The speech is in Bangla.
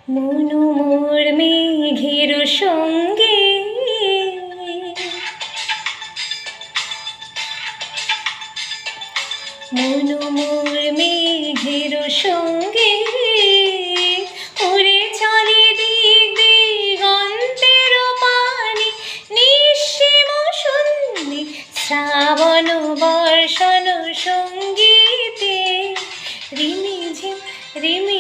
মনু মোর মেঘের সঙ্গে মনু মোর মেঘের সঙ্গে উড়ে চলে দিক দিগন্তের পানে নিঃসীম সন্ধি শ্রাবণ বর্ষণ সঙ্গীতে রিমিঝিম রিমি